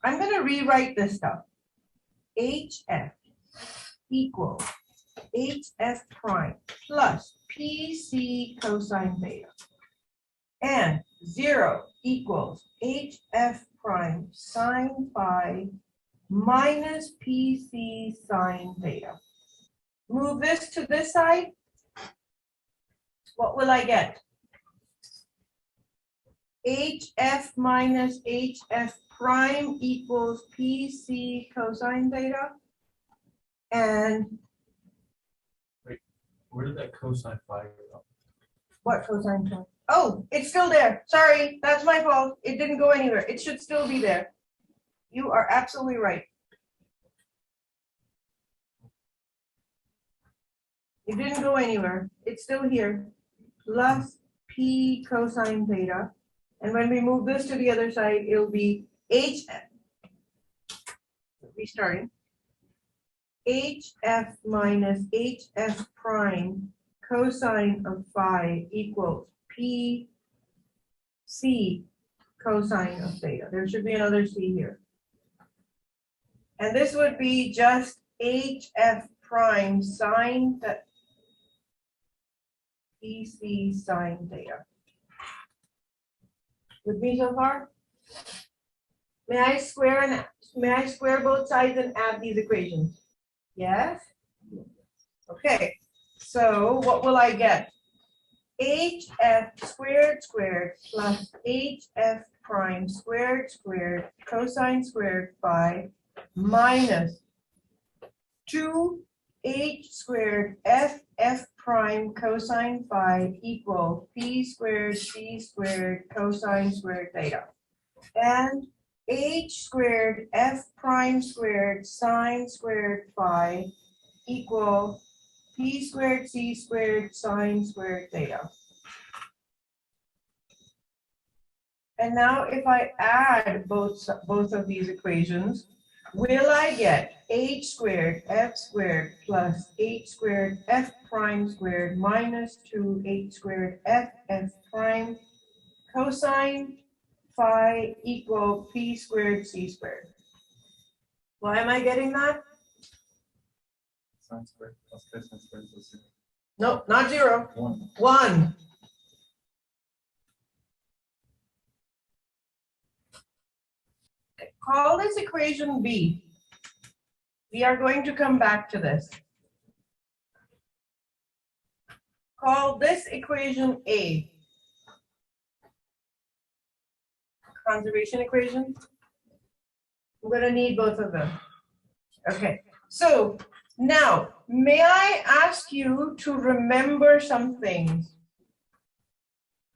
I'm going to rewrite this stuff. HF equals HF prime plus PC cosine theta. And 0 equals HF prime sine phi minus PC sine theta. Move this to this side. What will I get? HF minus HF prime equals PC cosine theta. And wait, where did that cosine phi go? what cosine phi? Oh, it's still there. Sorry, that's my fault. It didn't go anywhere. It should still be there. You are absolutely right. It didn't go anywhere. It's still here. Plus P cosine theta. And when we move this to the other side, it'll be HF. Restarting. HF minus HF prime cosine of phi equals P C cosine of theta. There should be another C here. And this would be just HF prime sine that PC sine theta. With me so far? May I square both sides and add these equations? Yes? Okay. So what will I get? HF squared plus HF prime squared cosine squared phi minus 2H squared FF prime cosine phi equal P squared C squared cosine squared theta. And H squared F prime squared sine squared phi equal P squared C squared sine squared theta. And now if I add both of these equations, will I get H squared F squared plus H squared F prime squared minus 2H squared FF prime cosine phi equal P squared C squared. Why am I getting that? Sine squared plus cosine squared equals 0. No, not 0. 1. 1. Call this equation B. We are going to come back to this. Call this equation A. Conservation equation. I'm going to need both of them. Okay, so now may I ask you to remember some things?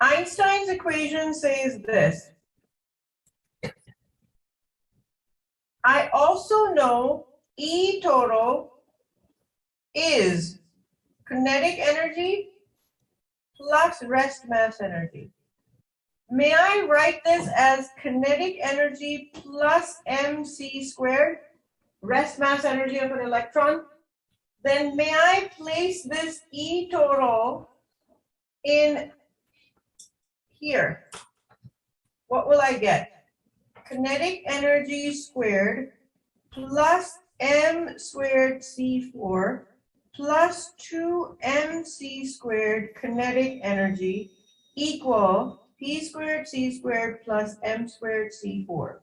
Einstein's equation says this. I also know E total is kinetic energy plus rest mass energy. May I write this as kinetic energy plus mc squared, rest mass energy of an electron? Then may I place this E total in here? What will I get? Kinetic energy squared plus m squared c4 plus 2mc squared kinetic energy equal p squared c squared plus m squared c4.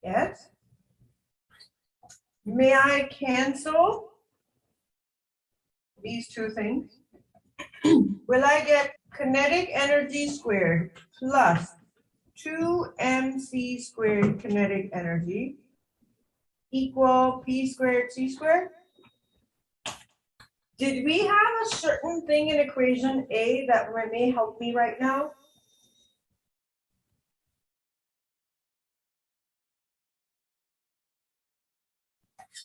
Yes? May I cancel these two things? Will I get kinetic energy squared plus 2mc squared kinetic energy equal p squared c squared? Did we have a certain thing in equation A that may help me right now?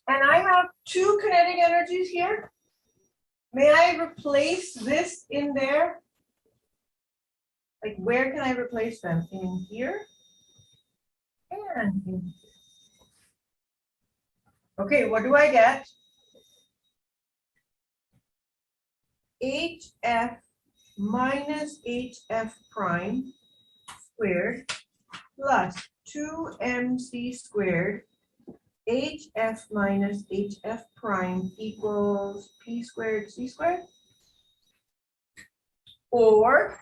And I have two kinetic energies here. May I replace this in there? Like, where can I replace them? In here and in here. Okay, what do I get? HF minus hf prime squared plus 2mc squared hf minus hf prime equals p squared c squared? Or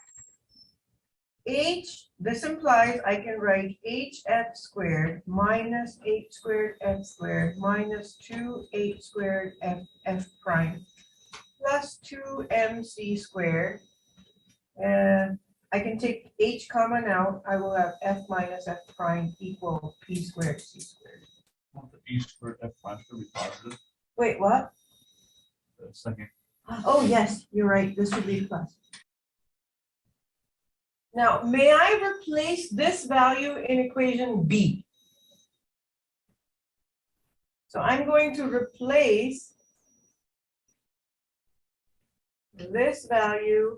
this implies I can write hf squared minus h squared f squared minus 2h squared f prime plus 2mc squared. I can take h common out. I will have f minus f prime equal p squared c squared. Want the p squared f prime to be positive. Wait, what? The second. Oh, yes, you're right. This would be plus. Now, may I replace this value in equation B? So I'm going to replace this value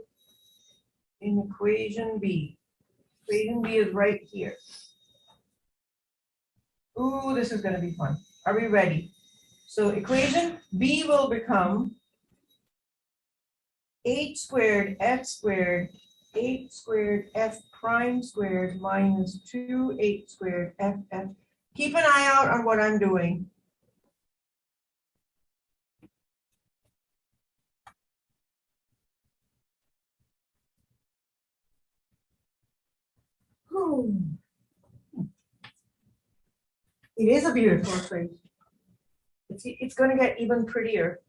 in equation B. Equation B is right here. Ooh, this is going to be fun. Are we ready? So equation B will become h squared f squared h squared f prime squared minus 2h squared f. Keep an eye out on what I'm doing. It is a beautiful equation. It's going to get even prettier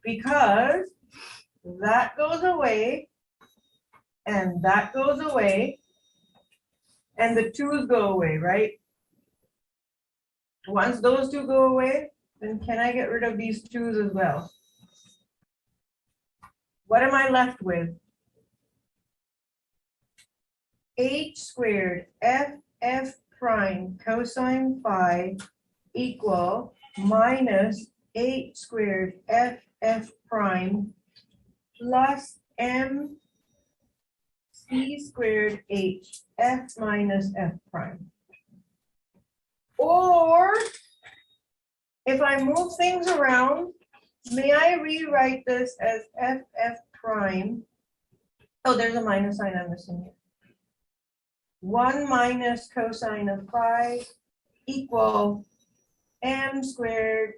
because that goes away and that goes away and the 2's go away, right? Once those 2 go away, then can I get rid of these 2's as well? What am I left with? H squared f prime cosine phi equal minus h squared f prime plus m c squared h f minus f prime. Or if I move things around, may I rewrite this as f prime? Oh, there's a minus sign I'm missing here. 1 minus cosine of phi equal mc squared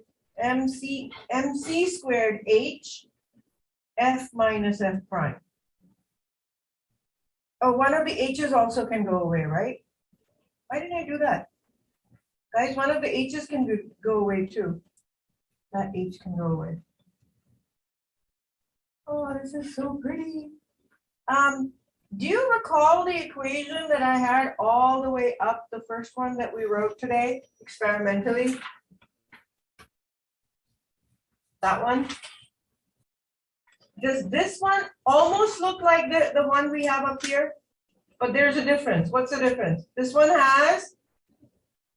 h f minus f prime. Oh, one of the h's also can go away, right? Why didn't I do that? Guys, one of the h's can go away too. That h can go away. Oh, this is so pretty. Do you recall the equation that I had all the way up, the first one that we wrote today experimentally? That one? Does this one almost look like the one we have up here? But there's a difference. What's the difference? This one has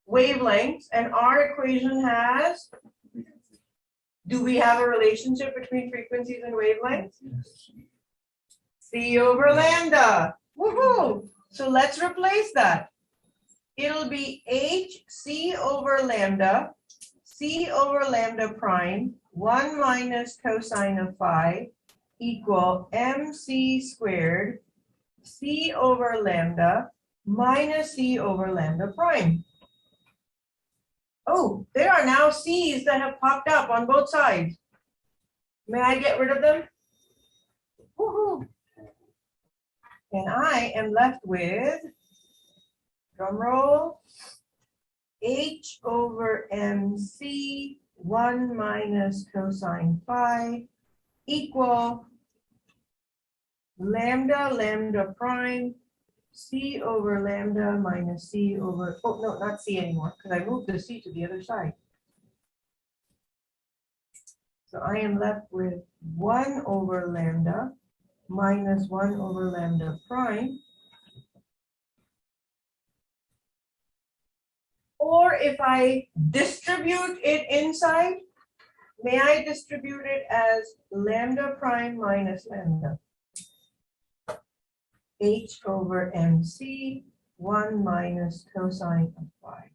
wavelengths and our equation has, do we have a relationship between frequencies and wavelengths? C over lambda. Woohoo! So let's replace that. It'll be h c over lambda prime 1 minus cosine of phi equal mc squared c over lambda minus c over lambda prime. Oh, there are now c's that have popped up on both sides. May I get rid of them? Woohoo! And I am left with, drum roll, h over mc 1 minus cosine phi equal lambda prime c over lambda minus c over, oh no, not c anymore, because I moved the c to the other side. So I am left with 1 over lambda minus 1 over lambda prime. Or if I distribute it inside, may I distribute it as lambda prime minus lambda? H over mc 1 minus cosine of phi.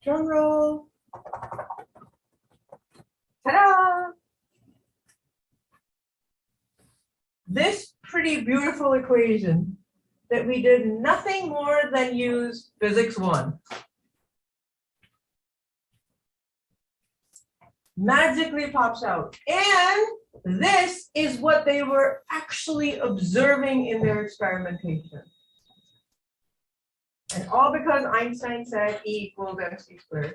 Drum roll. pretty beautiful equation that we did nothing more than use physics 1. Magically pops out. And this is what they were actually observing in their experimentation. And all because Einstein said E equals mc squared.